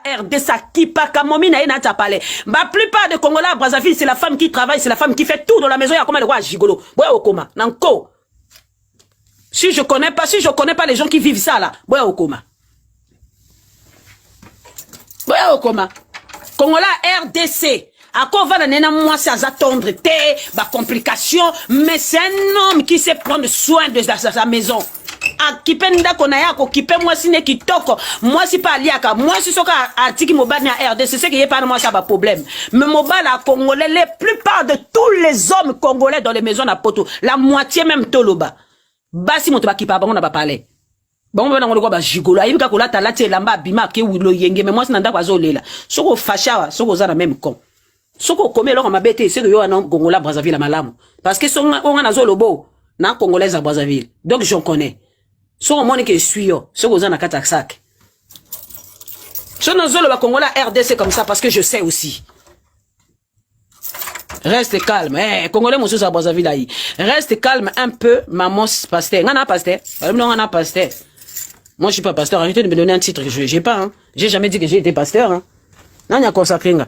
RDC qui pas kamomi na ena tapale. La plupart des Congolais à Brazzaville, c'est la femme qui travaille, c'est la femme qui fait tout dans la maison. Il y a comme le roi gigolo. Boya okoma. Nanko. Si je connais pas les gens qui vivent ça là. Boya okoma. Boya okoma. Congolais RDC. À quoi va la moi c'est à attendre ba complication, mais c'est un homme qui sait prendre soin de sa maison. A kipenda konaya ko kipe moi si ne kitoko, moi si pas liaka, moi si soka artiki mobile na RDC, c'est que y a pas moi ça ba problème. Mais mobile à Congolais, la plupart de tous les hommes congolais dans les maisons à poto, la moitié même toloba. Basi moto ba kipa bango na ba parler. Bon on va ba gigolo, ayika ko lata lati lamba bima ke wilo yenge, mais moi si nanda kwa zolela. Soko fashawa, soko za na même con. Soko komé loko mabete c'est que yo anon Congola Brazzaville malamu parce que son on a zolobo na congolaise à Brazzaville donc j'en connais son monde que je suis yo soko za na kataksak son zolo ba Congola RDC comme ça parce que je sais aussi reste calme congolais monsieur à Brazzaville là reste calme un peu maman pasteur ngana pasteur ngana pasteur moi je suis pas pasteur arrêtez de me donner un titre j'ai pas hein j'ai jamais dit que j'ai été pasteur hein nani a consacré nga